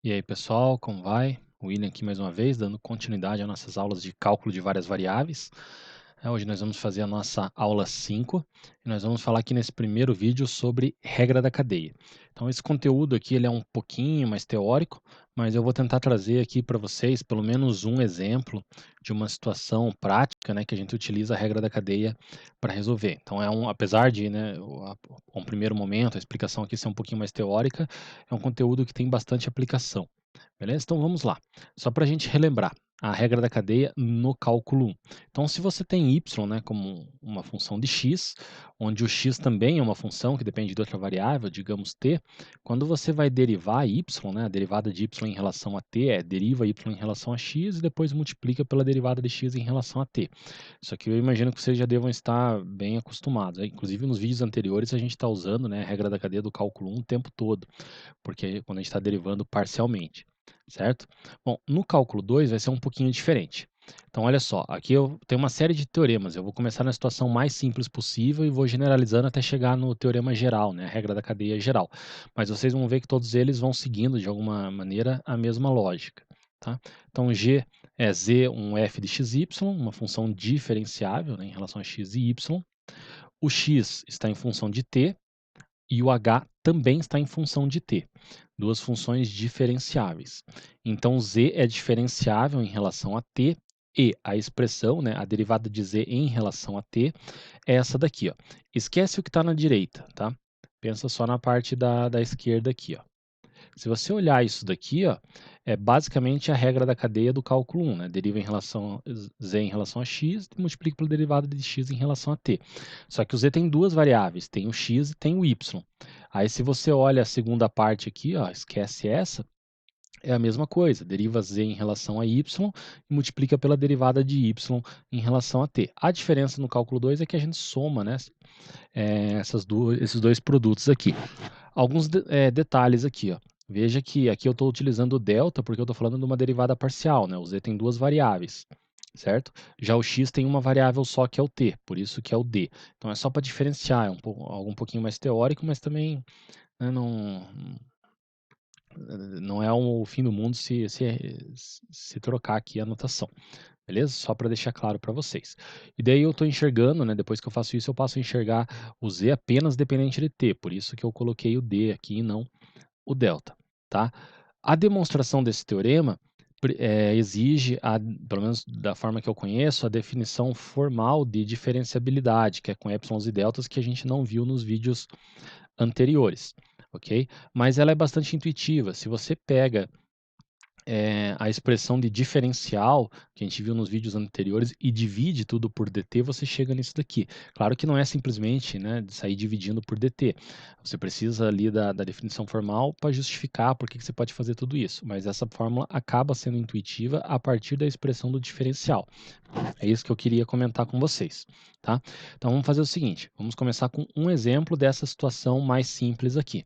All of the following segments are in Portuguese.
E aí, pessoal, como vai? William aqui mais uma vez, dando continuidade às nossas aulas de cálculo de várias variáveis. Hoje nós vamos fazer a nossa aula 5 e nós vamos falar aqui nesse primeiro vídeo sobre regra da cadeia. Então, esse conteúdo aqui ele é um pouquinho mais teórico, mas eu vou tentar trazer aqui para vocês pelo menos um exemplo de uma situação prática, né, que a gente utiliza a regra da cadeia para resolver. Então, apesar de, né, um primeiro momento, a explicação aqui ser um pouquinho mais teórica, é um conteúdo que tem bastante aplicação. Beleza? Então vamos lá. Só para a gente relembrar a regra da cadeia no cálculo 1. Então, se você tem y, né, como uma função de x, onde o x também é uma função que depende de outra variável, digamos t, quando você vai derivar y, né, a derivada de y em relação a t deriva y em relação a x e depois multiplica pela derivada de x em relação a t. Isso aqui eu imagino que vocês já devam estar bem acostumados. Inclusive, nos vídeos anteriores, a gente está usando, né, a regra da cadeia do cálculo 1 o tempo todo, porque quando a gente está derivando parcialmente, certo? Bom, no cálculo 2 vai ser um pouquinho diferente. Então, olha só, aqui eu tenho uma série de teoremas. Eu vou começar na situação mais simples possível e vou generalizando até chegar no teorema geral, né, a regra da cadeia geral. Mas vocês vão ver que todos eles vão seguindo, de alguma maneira, a mesma lógica. Tá? Então, G é z, um f de xy, uma função diferenciável, né, em relação a x e y. O x está em função de t, e o h também está em função de t, duas funções diferenciáveis. Então, z é diferenciável em relação a t e a expressão, né, a derivada de z em relação a t, é essa daqui. Ó. Esquece o que está na direita, tá? Pensa só na parte da esquerda aqui. Ó. Se você olhar isso daqui, ó, é basicamente a regra da cadeia do cálculo 1, né? Deriva em relação z em relação a x e multiplica pela derivada de x em relação a t. Só que o z tem duas variáveis, tem o x e tem o y. Aí se você olha a segunda parte aqui, ó, esquece essa, é a mesma coisa, deriva z em relação a y e multiplica pela derivada de y em relação a t. A diferença no cálculo 2 é que a gente soma, né, esses dois produtos aqui. Alguns detalhes aqui, ó. Veja que aqui eu estou utilizando o delta porque eu estou falando de uma derivada parcial, né? O z tem duas variáveis, certo? Já o x tem uma variável só que é o t, por isso que é o d. Então é só para diferenciar, algo um pouquinho mais teórico, mas também, né, não é o fim do mundo se trocar aqui a notação. Beleza? Só para deixar claro para vocês. E daí eu estou enxergando, né, depois que eu faço isso, eu passo a enxergar o z apenas dependente de t, por isso que eu coloquei o d aqui e não o delta, tá? A demonstração desse teorema exige, pelo menos da forma que eu conheço, a definição formal de diferenciabilidade, que é com epsilons e deltas, que a gente não viu nos vídeos anteriores, ok? Mas ela é bastante intuitiva. Se você pega a expressão de diferencial que a gente viu nos vídeos anteriores e divide tudo por dt, você chega nisso daqui. Claro que não é simplesmente, né, de sair dividindo por dt. Você precisa ali da definição formal para justificar por que você pode fazer tudo isso. Mas essa fórmula acaba sendo intuitiva a partir da expressão do diferencial. É isso que eu queria comentar com vocês, tá? Então vamos fazer o seguinte, vamos começar com um exemplo dessa situação mais simples aqui.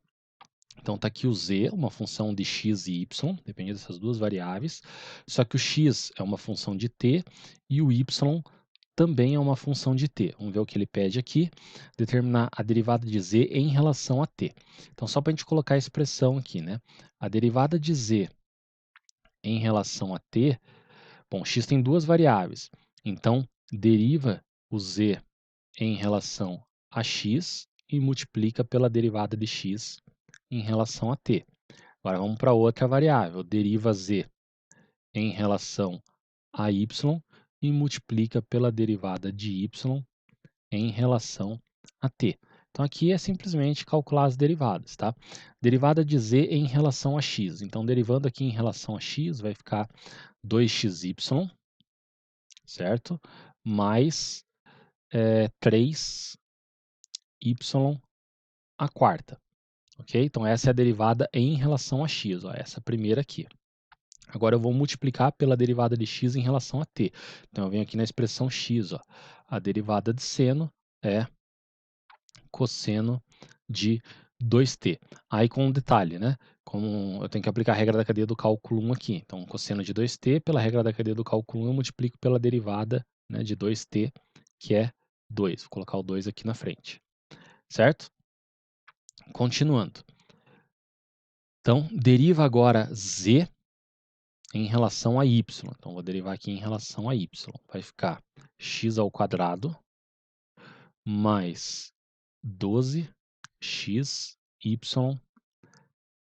Então está aqui o z, uma função de x e y, depende dessas duas variáveis, só que o x é uma função de t e o y também é uma função de t. Vamos ver o que ele pede aqui, determinar a derivada de z em relação a t. Então só para a gente colocar a expressão aqui, né? A derivada de z em relação a t, bom, x tem duas variáveis, então deriva o z em relação a x e multiplica pela derivada de x em relação a t. Agora vamos para outra variável, deriva z em relação a y e multiplica pela derivada de y em relação a t. Então aqui é simplesmente calcular as derivadas, tá? Derivada de z em relação a x. Então derivando aqui em relação a x vai ficar 2xy, certo? Mais 3y a quarta, ok? Então essa é a derivada em relação a x, ó, essa primeira aqui. Agora eu vou multiplicar pela derivada de x em relação a t. Então eu venho aqui na expressão x, ó. A derivada de seno é cosseno de 2t. Aí com um detalhe, né? Como eu tenho que aplicar a regra da cadeia do cálculo 1 aqui. Então cosseno de 2t pela regra da cadeia do cálculo 1 eu multiplico pela derivada, né, de 2t, que é 2. Vou colocar o 2 aqui na frente. Certo? Continuando. Então, deriva agora z em relação a y. Então, vou derivar aqui em relação a y. Vai ficar x ao quadrado mais 12xy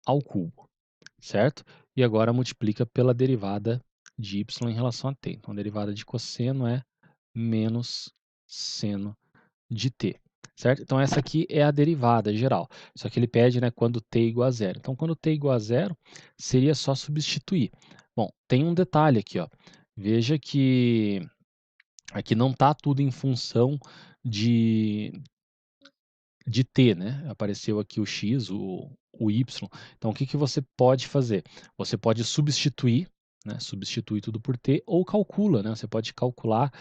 ao cubo, certo? E agora multiplica pela derivada de y em relação a t. Então, a derivada de cosseno é menos seno de t, certo? Então, essa aqui é a derivada geral. Só que ele pede, né, quando t é igual a zero. Então, quando t é igual a zero, seria só substituir. Bom, tem um detalhe aqui, ó. Veja que aqui não está tudo em função de t, né? Apareceu aqui o x, o y. Então, o que que você pode fazer? Você pode substituir, né? Substituir tudo por t, ou calcula, né? Você pode calcular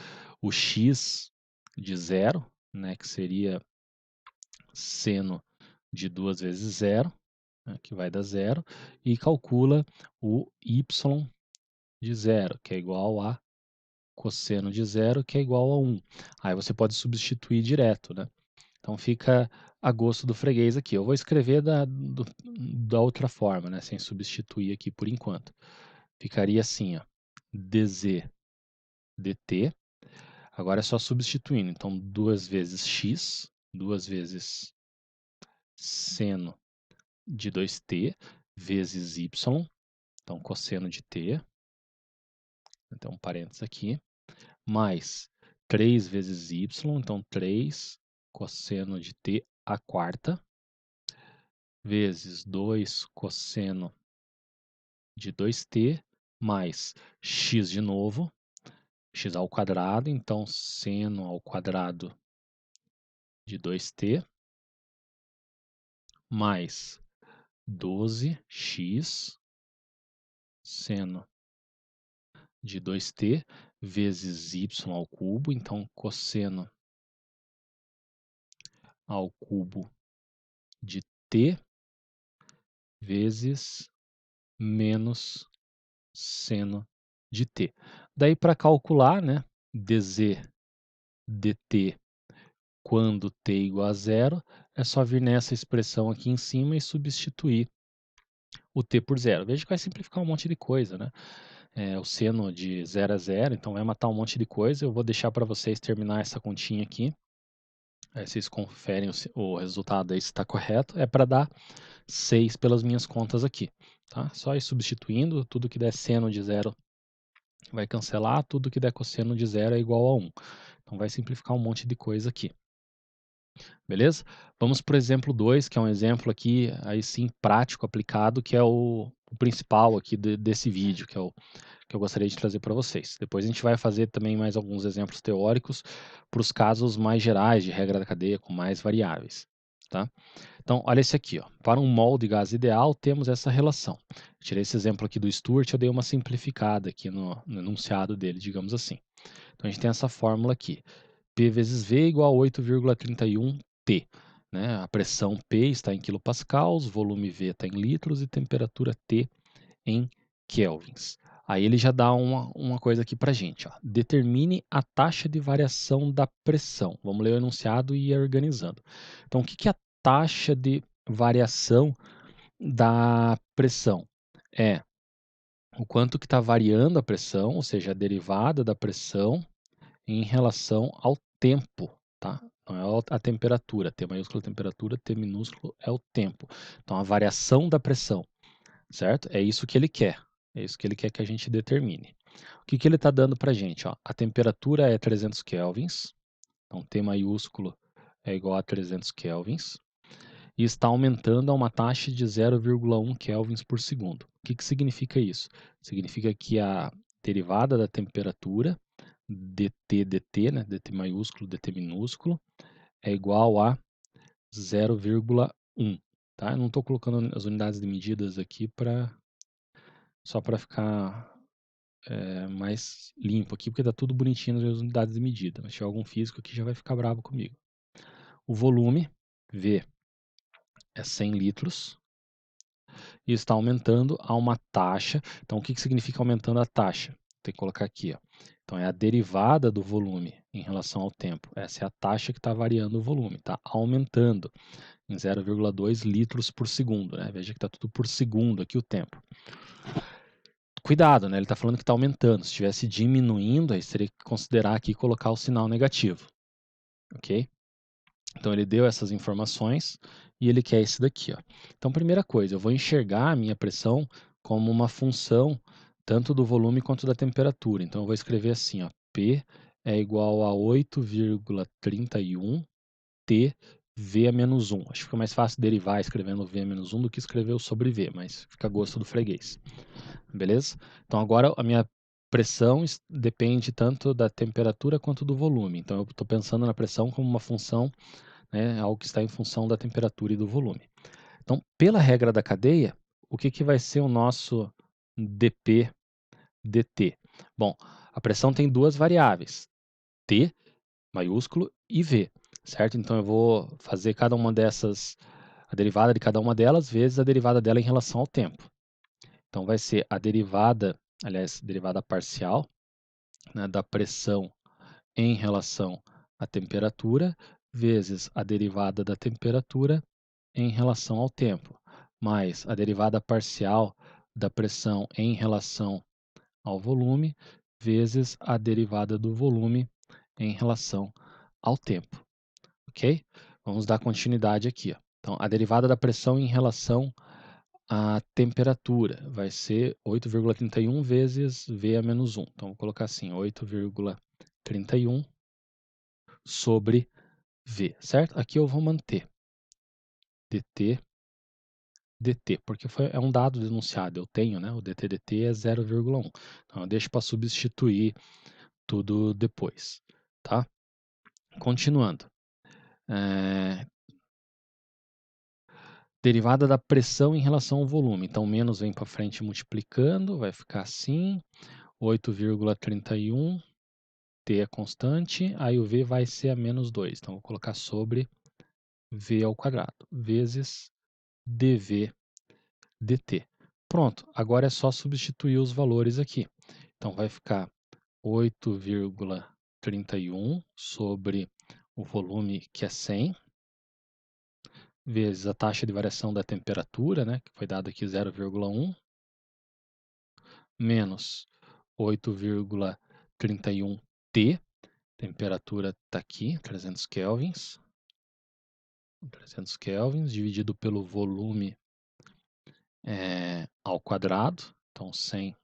o x de zero, né? Que seria seno de 2 vezes zero, né? Que vai dar zero, e calcula o y de zero, que é igual a cosseno de zero, que é igual a 1. Aí você pode substituir direto, né? Então fica a gosto do freguês aqui. Eu vou escrever da outra forma, né? Sem substituir aqui por enquanto. Ficaria assim, ó, dz dt. Agora é só substituindo. Então, 2 vezes x, 2 vezes seno de 2t, vezes y. Então, cosseno de t. Então, um parênteses aqui. Mais 3 vezes y. Então, 3 cosseno de t à quarta. Vezes 2 cosseno de 2t mais x de novo, x ao quadrado, então seno ao quadrado de 2t mais 12x seno de 2t vezes y ao cubo, então cosseno ao cubo de t vezes menos seno de t. Daí para calcular, né, dz dt quando t é igual a zero, é só vir nessa expressão aqui em cima e substituir o t por zero. Veja que vai simplificar um monte de coisa, né? O seno de 0 a 0, então vai matar um monte de coisa. Eu vou deixar para vocês terminar essa continha aqui. Aí vocês conferem o resultado aí se está correto. É para dar 6 pelas minhas contas aqui. Tá? Só ir substituindo, tudo que der seno de 0 vai cancelar, tudo que der cosseno de 0 é igual a 1. Então vai simplificar um monte de coisa aqui. Beleza? Vamos para o exemplo 2, que é um exemplo aqui, aí sim, prático, aplicado, que é o principal aqui desse vídeo, que é o que eu gostaria de trazer para vocês. Depois a gente vai fazer também mais alguns exemplos teóricos para os casos mais gerais de regra da cadeia com mais variáveis, tá? Então, olha esse aqui, ó. Para um mol de gás ideal, temos essa relação. Tirei esse exemplo aqui do Stewart, eu dei uma simplificada aqui no enunciado dele, digamos assim. Então, a gente tem essa fórmula aqui. P vezes V igual a 8,31T. Né? A pressão P está em quilopascals, volume V está em litros e temperatura T em kelvins. Aí ele já dá uma coisa aqui para a gente. Ó. Determine a taxa de variação da pressão. Vamos ler o enunciado e ir organizando. Então, o que é a taxa de variação da pressão? É o quanto que está variando a pressão, ou seja, a derivada da pressão, em relação ao tempo, tá? Não é a temperatura, T maiúsculo é temperatura, T minúsculo é o tempo. Então, a variação da pressão, certo? É isso que ele quer. É isso que ele quer que a gente determine. O que ele está dando para a gente? Ó? A temperatura é 300 kelvins, então T maiúsculo é igual a 300 kelvins, e está aumentando a uma taxa de 0,1 kelvins por segundo. O que significa isso? Significa que a derivada da temperatura dt, né, dt maiúsculo, dt minúsculo, é igual a 0,1. Tá? Eu não estou colocando as unidades de medidas aqui só para ficar mais limpo aqui, porque está tudo bonitinho nas unidades de medida. Mas se tiver algum físico aqui já vai ficar bravo comigo. O volume, V, é 100 litros e está aumentando a uma taxa. Então, o que significa aumentando a taxa? Tem que colocar aqui, ó. Então, é a derivada do volume em relação ao tempo. Essa é a taxa que está variando o volume, está aumentando. em 0,2 litros por segundo, né? Veja que está tudo por segundo aqui o tempo. Cuidado, né? Ele está falando que está aumentando. Se estivesse diminuindo, aí você teria que considerar aqui e colocar o sinal negativo, ok? Então ele deu essas informações e ele quer esse daqui, ó. Então, primeira coisa, eu vou enxergar a minha pressão como uma função tanto do volume quanto da temperatura. Então eu vou escrever assim, ó, P é igual a 8,31 T V a menos 1. Acho que fica mais fácil derivar escrevendo V a menos 1 do que escrever o sobre V, mas fica a gosto do freguês. Beleza? Então agora a minha pressão depende tanto da temperatura quanto do volume. Então eu estou pensando na pressão como uma função, né, algo que está em função da temperatura e do volume. Então, pela regra da cadeia, o que vai ser o nosso dP dt? Bom, a pressão tem duas variáveis, T maiúsculo e V, certo? Então eu vou fazer cada uma dessas, a derivada de cada uma delas vezes a derivada dela em relação ao tempo. Então vai ser a derivada, aliás, derivada parcial, né, da pressão em relação à temperatura vezes a derivada da temperatura em relação ao tempo, mais a derivada parcial da pressão em relação ao volume vezes a derivada do volume em relação ao tempo, ok? Vamos dar continuidade aqui, ó. Então, a derivada da pressão em relação à temperatura vai ser 8,31 vezes V a menos 1. Então, vou colocar assim, 8,31 sobre V, certo? Aqui eu vou manter dt dt, porque é um dado denunciado, eu tenho, né? O dt é 0,1. Então, eu deixo para substituir tudo depois, tá? Continuando. Derivada da pressão em relação ao volume. Então, menos vem para frente multiplicando, vai ficar assim, 8,31, T é constante, aí o V vai ser a menos 2. Então, vou colocar sobre V ao quadrado, vezes dV dt. Pronto, agora é só substituir os valores aqui. Então, vai ficar 8,31 sobre o volume, que é 100, vezes a taxa de variação da temperatura, né, que foi dada aqui 0,1, menos 8,31 T, temperatura está aqui, 300 kelvins, 300 kelvins, dividido pelo volume ao quadrado, então 100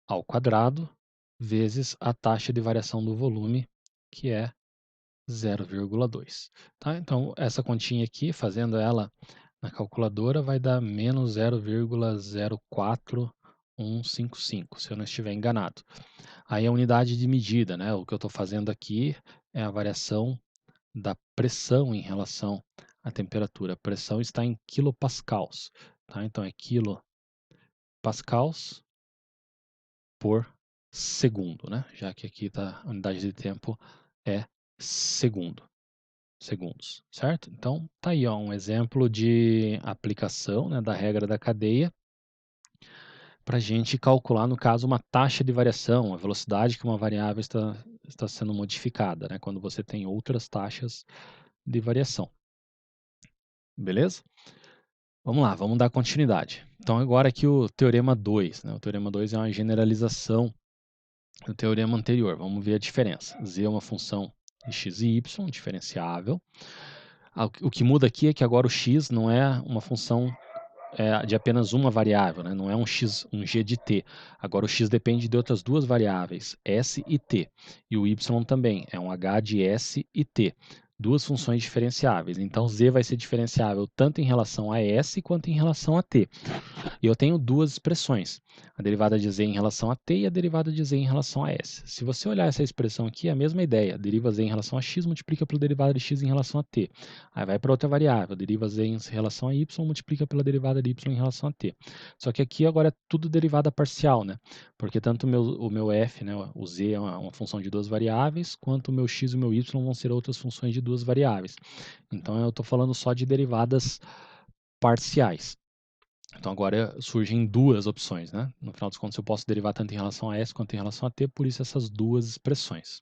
ao quadrado, vezes a taxa de variação do volume, que é 0,2. Tá? Então, essa continha aqui, fazendo ela na calculadora, vai dar menos 0,04155, se eu não estiver enganado. Aí a unidade de medida, né? O que eu estou fazendo aqui é a variação da pressão em relação à temperatura. A pressão está em quilopascals, tá? Então é quilopascals por segundo, né? Já que aqui tá, a unidade de tempo é segundos, certo? Então tá aí, ó, um exemplo de aplicação, né, da regra da cadeia para a gente calcular, no caso, uma taxa de variação, a velocidade que uma variável está sendo modificada, né, quando você tem outras taxas de variação. Beleza? Vamos lá, vamos dar continuidade. Então, agora aqui o teorema 2. Né? O teorema 2 é uma generalização do teorema anterior. Vamos ver a diferença. Z é uma função de x e y, diferenciável. O que muda aqui é que agora o x não é uma função de apenas uma variável, né? Não é um x, um g de t. Agora o x depende de outras duas variáveis, s e t. E o y também, é um h de s e t. Duas funções diferenciáveis. Então z vai ser diferenciável tanto em relação a s quanto em relação a t. E eu tenho duas expressões, a derivada de z em relação a t e a derivada de z em relação a s. Se você olhar essa expressão aqui, é a mesma ideia. Deriva z em relação a x, multiplica pela derivada de x em relação a t. Aí vai para outra variável, deriva z em relação a y, multiplica pela derivada de y em relação a t. Só que aqui agora é tudo derivada parcial, né? Porque tanto o meu f, né, o z é uma função de duas variáveis, quanto o meu x e o meu y vão ser outras funções de duas variáveis. Então eu estou falando só de derivadas parciais. Então agora surgem duas opções, né? No final dos contos eu posso derivar tanto em relação a S quanto em relação a T, por isso essas duas expressões.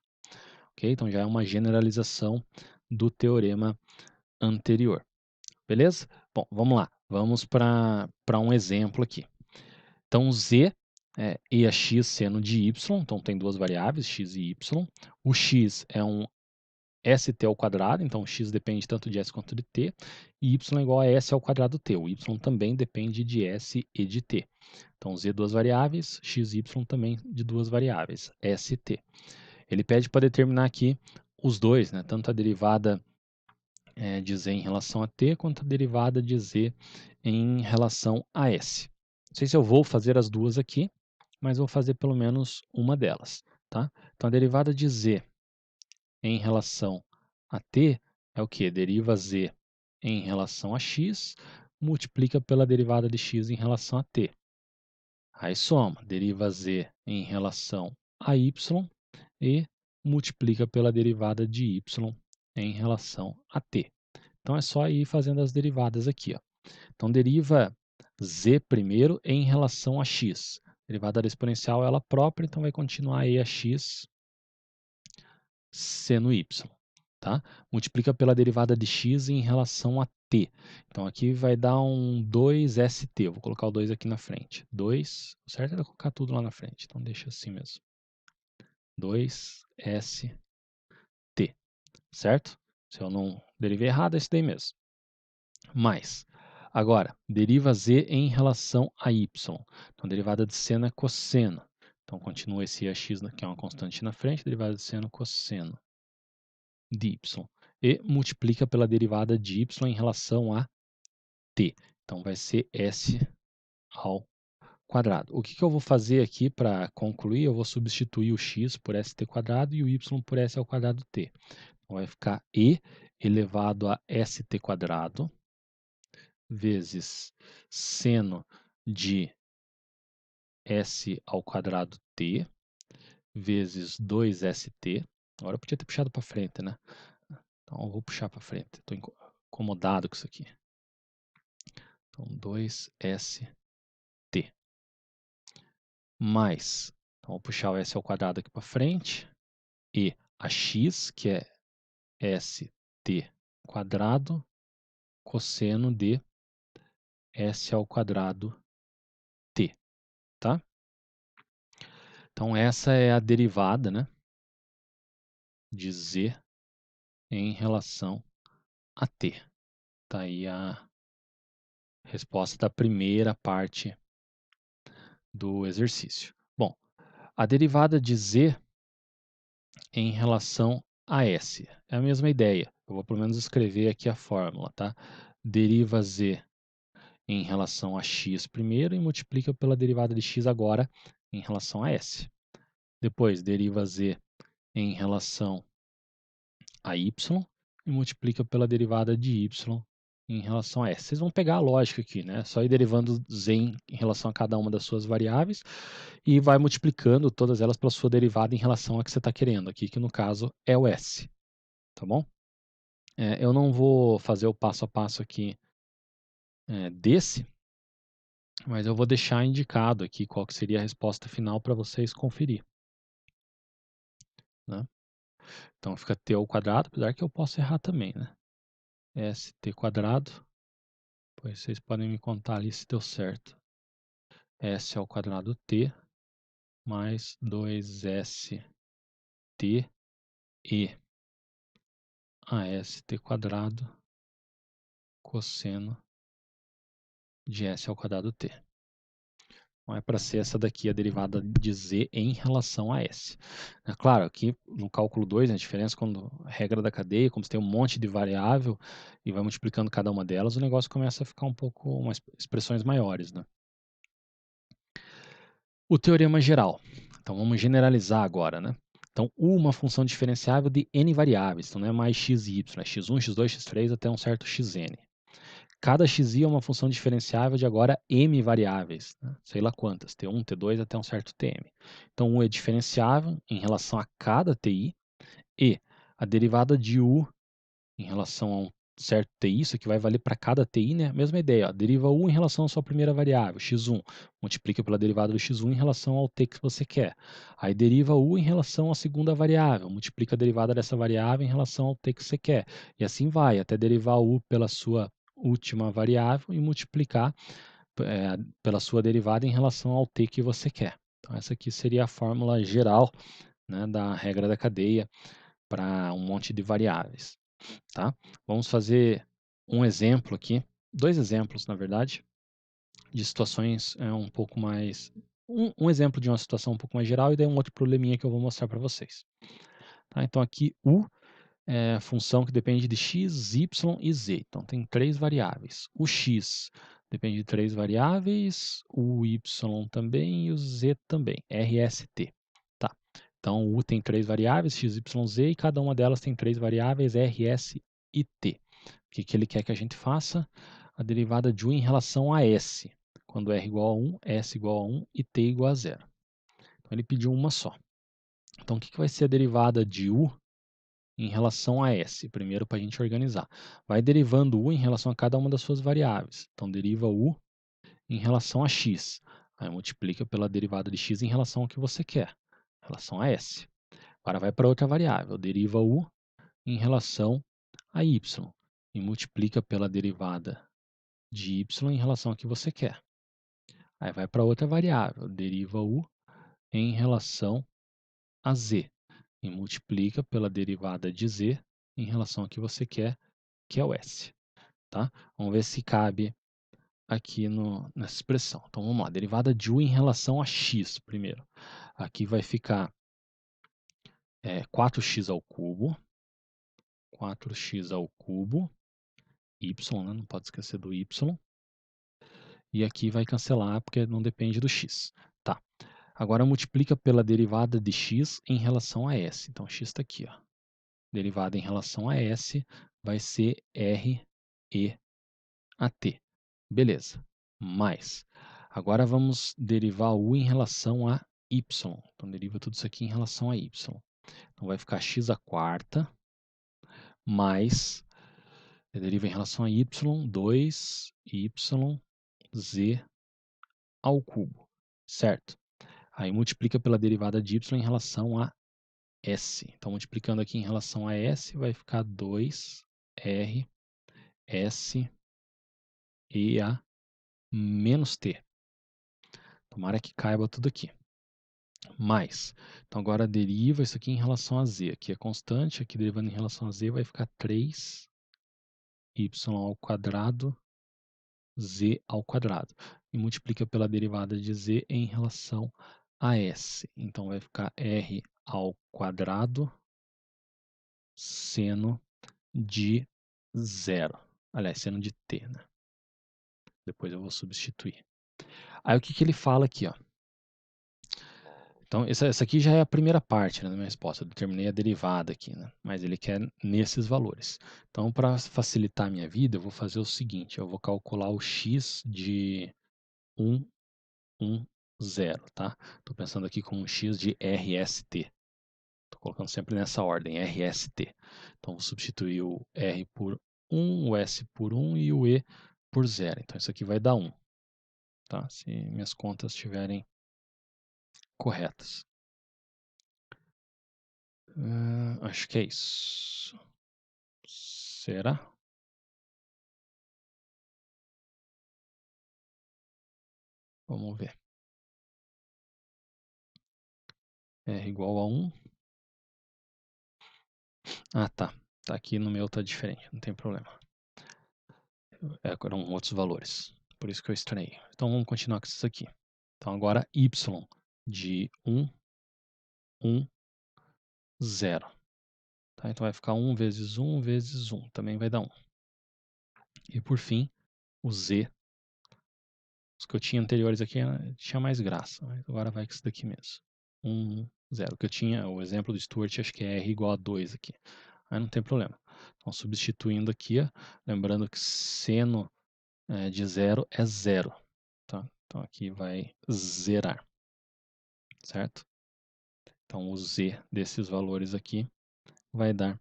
Ok? Então já é uma generalização do teorema anterior. Beleza? Bom, vamos lá. Vamos para um exemplo aqui. Então, z é e a x seno de y. Então, tem duas variáveis, x e y. O x é um st ao quadrado, então x depende tanto de s quanto de t. E y é igual a s ao quadrado t. O y também depende de s e de t. Então, z duas variáveis, x e y também de duas variáveis, st. Ele pede para determinar aqui os dois, né? Tanto a derivada de z em relação a t, quanto a derivada de z em relação a s. Não sei se eu vou fazer as duas aqui, mas vou fazer pelo menos uma delas, tá? Então, a derivada de z em relação a t é o quê? Deriva z em relação a x, multiplica pela derivada de x em relação a t. Aí soma, deriva z em relação a y e multiplica pela derivada de y em relação a t. Então, é só ir fazendo as derivadas aqui. Ó. Então, deriva z primeiro em relação a x. A derivada da exponencial é ela própria, então vai continuar e a x seno y. Tá? Multiplica pela derivada de x em relação a t. Então, aqui vai dar um 2st. Eu vou colocar o 2 aqui na frente. 2, o certo é colocar tudo lá na frente. Então, deixa assim mesmo. 2st. Certo? Se eu não derivei errado, é isso daí mesmo. Mais. Agora, deriva z em relação a y. Então, derivada de seno é cosseno. Então, continua esse ax, que é uma constante na frente, derivada de seno cosseno de y. E multiplica pela derivada de y em relação a t. Então, vai ser s ao quadrado. O que eu vou fazer aqui para concluir? Eu vou substituir o x por st quadrado e o y por s ao quadrado t. Então, vai ficar e elevado a st quadrado vezes seno de s ao quadrado t vezes 2st. Agora eu podia ter puxado para frente, né? Então eu vou puxar para frente. Estou incomodado com isso aqui. Então 2st mais. Então vou puxar o s ao quadrado aqui para frente e a x, que é st quadrado cosseno de s ao quadrado t, tá? Então, essa é a derivada, né, de z em relação a t. Tá aí a resposta da primeira parte do exercício. Bom, a derivada de z em relação a s é a mesma ideia. Eu vou pelo menos escrever aqui a fórmula, tá? Deriva z em relação a x primeiro e multiplica pela derivada de x agora em relação a s. Depois, deriva z em relação a y e multiplica pela derivada de y em relação a s. Vocês vão pegar a lógica aqui, né? Só ir derivando z em relação a cada uma das suas variáveis e vai multiplicando todas elas pela sua derivada em relação a que você está querendo aqui, que no caso é o s. Tá bom? Eu não vou fazer o passo a passo aqui desse, mas eu vou deixar indicado aqui qual que seria a resposta final para vocês conferir. Né? Então fica t ao quadrado, apesar que eu posso errar também, né? st quadrado, pois vocês podem me contar ali se deu certo. S ao quadrado t mais 2st e ast quadrado cosseno de s ao quadrado t. Então, é para ser essa daqui a derivada de z em relação a s. É claro, aqui no cálculo 2, a diferença quando regra da cadeia, como você tem um monte de variável e vai multiplicando cada uma delas, o negócio começa a ficar um pouco, umas expressões maiores, né? O teorema geral. Então, vamos generalizar agora, né? Então, U uma função diferenciável de n variáveis. Então, não é mais x e y, é x1, x2, x3 até um certo xn. Cada xi é uma função diferenciável de agora m variáveis, né? Sei lá quantas, t1, t2 até um certo tm. Então, U é diferenciável em relação a cada ti e a derivada de U em relação a um certo TI, isso aqui vai valer para cada TI, né? Mesma ideia, ó, deriva U em relação à sua primeira variável, x1, multiplica pela derivada do x1 em relação ao t que você quer. Aí deriva U em relação à segunda variável, multiplica a derivada dessa variável em relação ao t que você quer. E assim vai, até derivar U pela sua última variável e multiplicar pela sua derivada em relação ao t que você quer. Então essa aqui seria a fórmula geral, né, da regra da cadeia para um monte de variáveis. Tá? Vamos fazer um exemplo aqui, dois exemplos, na verdade, de situações um pouco mais... Um exemplo de uma situação um pouco mais geral e daí um outro probleminha que eu vou mostrar para vocês. Tá? Então aqui U é a função que depende de x, y e z. Então tem três variáveis. O x depende de três variáveis, o y também e o z também, RST. Tá? Então o U tem três variáveis, x, y, z, e cada uma delas tem três variáveis, R, S e T. O que ele quer que a gente faça? A derivada de U em relação a S. Quando R igual a 1, S igual a 1 e T igual a 0. Então ele pediu uma só. Então o que vai ser a derivada de U em relação a S? Primeiro, para a gente organizar. Vai derivando U em relação a cada uma das suas variáveis. Então deriva U em relação a x. Aí multiplica pela derivada de x em relação ao que você quer, em relação a s. Agora vai para outra variável, deriva u em relação a y e multiplica pela derivada de y em relação ao que você quer. Aí vai para outra variável, deriva u em relação a z e multiplica pela derivada de z em relação ao que você quer, que é o s. Tá? Vamos ver se cabe aqui nessa expressão. Então vamos lá, derivada de u em relação a x primeiro. Aqui vai ficar 4x ao cubo, 4x ao cubo, y, né? Não pode esquecer do y. E aqui vai cancelar porque não depende do x. Tá. Agora multiplica pela derivada de x em relação a s. Então x está aqui. Ó. Derivada em relação a s vai ser r, e, a t. Beleza. Mais. Agora vamos derivar u em relação a y. Então deriva tudo isso aqui em relação a y. Então vai ficar x à quarta mais, deriva em relação a y, 2y z ao cubo, certo? Aí multiplica pela derivada de y em relação a s. Então multiplicando aqui em relação a s vai ficar 2r s e a menos t. Tomara que caiba tudo aqui. Mais. Então agora deriva isso aqui em relação a z. Aqui é constante, aqui derivando em relação a z vai ficar 3y ao quadrado z ao quadrado. E multiplica pela derivada de z em relação a s. Então vai ficar r ao quadrado seno de 0. Aliás, seno de t, né? Depois eu vou substituir. Aí o que ele fala aqui, ó? Então, essa aqui já é a primeira parte, né, da minha resposta. Eu determinei a derivada aqui, né? Mas ele quer nesses valores. Então, para facilitar a minha vida, eu vou fazer o seguinte. Eu vou calcular o x de 1, 1, 0, tá? Estou pensando aqui com um x de RST. Estou colocando sempre nessa ordem, RST. Então, vou substituir o R por 1, o S por 1 e o E por 0. Então, isso aqui vai dar 1, tá? Se minhas contas estiverem corretas. Acho que é isso. Será? Vamos ver. R igual a 1. Ah, tá. Tá aqui no meu, tá diferente, não tem problema. Eram outros valores. Por isso que eu estranhei. Então vamos continuar com isso aqui. Então agora y de 1, 1, 0. Tá? Então vai ficar 1 vezes 1 vezes 1. Também vai dar 1. E por fim, o z. Os que eu tinha anteriores aqui tinha mais graça. Mas agora vai com isso daqui mesmo. 1, 0. O que eu tinha, o exemplo do Stuart, acho que é R igual a 2 aqui. Aí não tem problema. Então, substituindo aqui, ó, lembrando que seno de 0 é 0. Tá? Então, aqui vai zerar. Certo? Então, o z desses valores aqui vai dar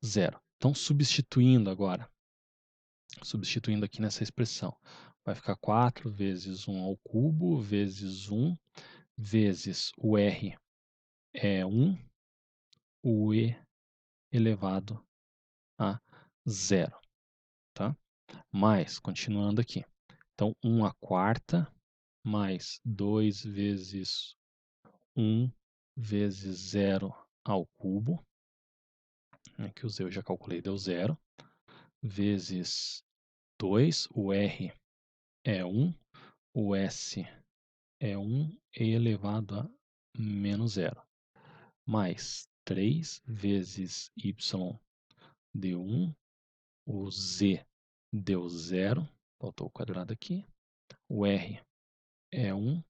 0. Então, substituindo agora substituindo aqui nessa expressão. Vai ficar 4 vezes 1 ao cubo, vezes 1, vezes o r é 1, o e elevado a 0, tá? Mais, continuando aqui. Então, 1 à quarta, mais 2 vezes 1 vezes 0 ao cubo. Aqui o z eu já calculei, deu 0. Vezes 2, o r é 1, o s é 1 e elevado a menos 0. Mais 3 vezes y deu 1, o z deu 0, faltou o quadrado aqui, o r é 1,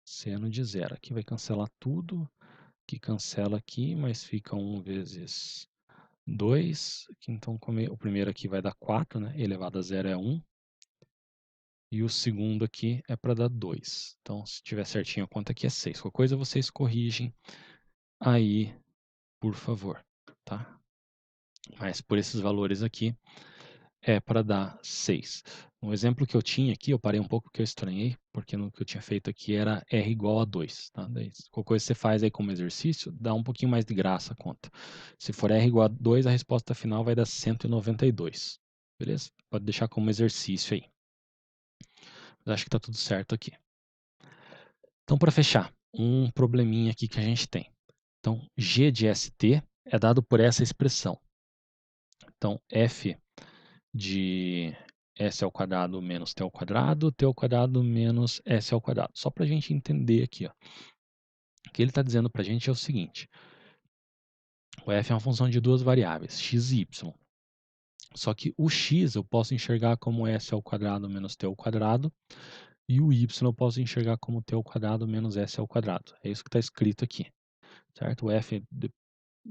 seno de 0. Aqui vai cancelar tudo, que cancela aqui, mas fica 1 vezes 2, então o primeiro aqui vai dar 4, né? Elevado a 0 é 1. E o segundo aqui é para dar 2. Então, se tiver certinho a conta aqui é 6. Qualquer coisa vocês corrigem aí, por favor, tá? Mas por esses valores aqui é para dar 6. Um exemplo que eu tinha aqui, eu parei um pouco porque eu estranhei, porque no que eu tinha feito aqui era R igual a 2. Tá? Daí, qualquer coisa que você faz aí como exercício, dá um pouquinho mais de graça a conta. Se for R igual a 2, a resposta final vai dar 192. Beleza? Pode deixar como exercício aí. Mas acho que está tudo certo aqui. Então, para fechar, um probleminha aqui que a gente tem. Então, g de st é dado por essa expressão. Então, f de s ao quadrado menos t ao quadrado menos s ao quadrado. Só para a gente entender aqui. Ó. O que ele está dizendo para a gente é o seguinte. O f é uma função de duas variáveis, x e y. Só que o x eu posso enxergar como s ao quadrado menos t ao quadrado. E o y eu posso enxergar como t ao quadrado menos s ao quadrado. É isso que está escrito aqui. Certo? O f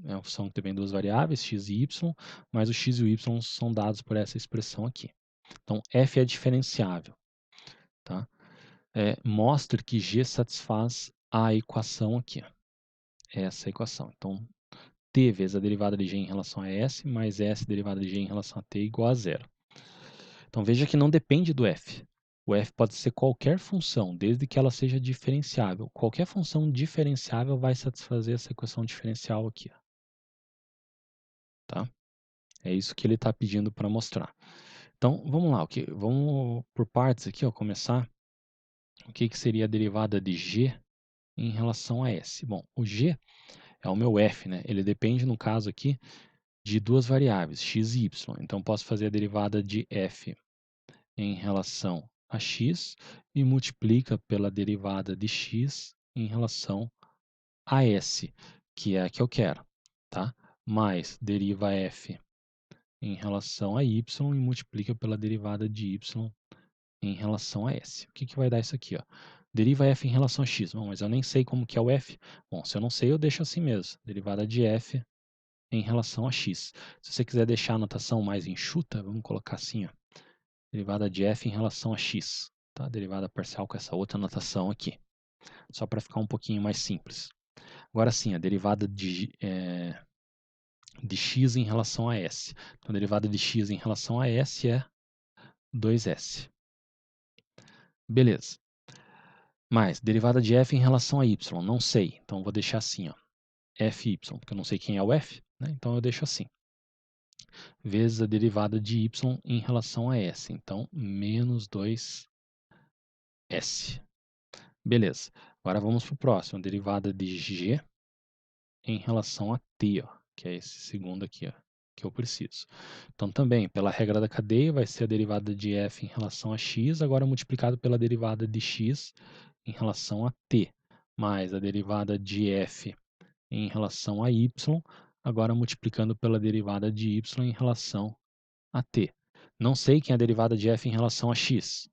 é uma função que tem duas variáveis, x e y, mas o x e o y são dados por essa expressão aqui. Então, f é diferenciável. Tá? Mostre que g satisfaz a equação aqui. Ó. Essa equação. Então, t vezes a derivada de g em relação a s, mais s derivada de g em relação a t igual a 0. Então, veja que não depende do f. O f pode ser qualquer função, desde que ela seja diferenciável. Qualquer função diferenciável vai satisfazer essa equação diferencial aqui. Ó. Tá? É isso que ele está pedindo para mostrar. Então, vamos lá. Vamos por partes aqui, ó, começar. O que seria a derivada de g em relação a s? Bom, o g é o meu f, né? Ele depende, no caso aqui, de duas variáveis, x e y. Então, posso fazer a derivada de f em relação a x e multiplica pela derivada de x em relação a s, que é a que eu quero, tá? Mais deriva f em relação a y e multiplica pela derivada de y em relação a s. O que vai dar isso aqui? Ó? Deriva f em relação a x. Bom, mas eu nem sei como que é o f. Bom, se eu não sei, eu deixo assim mesmo. Derivada de f em relação a x. Se você quiser deixar a notação mais enxuta, vamos colocar assim. Ó. Derivada de f em relação a x. Tá? Derivada parcial com essa outra notação aqui. Só para ficar um pouquinho mais simples. Agora sim, a derivada de x em relação a s. Então, a derivada de x em relação a s é 2s. Beleza. Mais, derivada de f em relação a y. Não sei. Então, vou deixar assim. Ó. Fy, porque eu não sei quem é o f. Né? Então, eu deixo assim. Vezes a derivada de y em relação a s. Então, menos 2s. Beleza. Agora, vamos para o próximo. A derivada de g em relação a t. Ó, que é esse segundo aqui. Ó. Que eu preciso. Então, também, pela regra da cadeia, vai ser a derivada de f em relação a x, agora multiplicado pela derivada de x em relação a t, mais a derivada de f em relação a y, agora multiplicando pela derivada de y em relação a t. Não sei quem é a derivada de f em relação a x.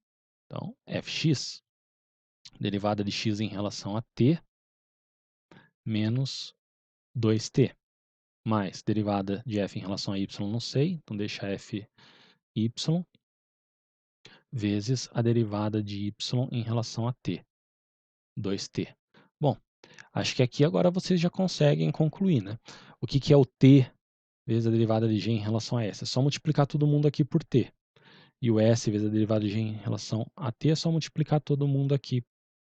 Então, fx, derivada de x em relação a t, menos 2t. Mais derivada de f em relação a y, não sei, então deixa f y vezes a derivada de y em relação a t, 2t. Bom, acho que aqui agora vocês já conseguem concluir, né? O que é o t vezes a derivada de g em relação a s. É só multiplicar todo mundo aqui por t. E o s vezes a derivada de g em relação a t é só multiplicar todo mundo aqui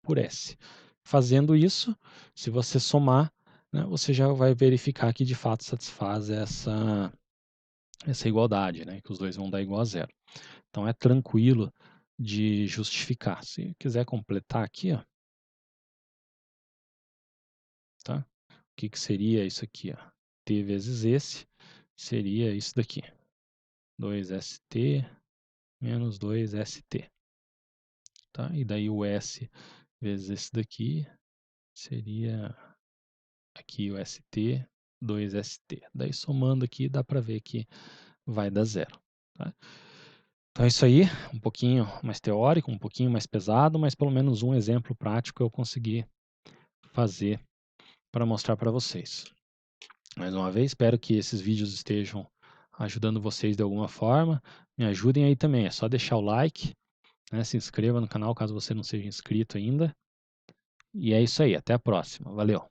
por s. Fazendo isso, se você somar, né, você já vai verificar que de fato satisfaz essa igualdade, né, que os dois vão dar igual a zero. Então é tranquilo de justificar. Se quiser completar aqui, ó, tá? O que seria isso aqui? Ó? T vezes esse seria isso daqui. 2st menos 2st. Tá? E daí o S vezes esse daqui seria aqui o ST, 2ST. Daí somando aqui dá para ver que vai dar zero. Tá? Então é isso aí, um pouquinho mais teórico, um pouquinho mais pesado, mas pelo menos um exemplo prático eu consegui fazer para mostrar para vocês. Mais uma vez, espero que esses vídeos estejam ajudando vocês de alguma forma. Me ajudem aí também, é só deixar o like, né? Se inscreva no canal caso você não seja inscrito ainda. E é isso aí, até a próxima. Valeu!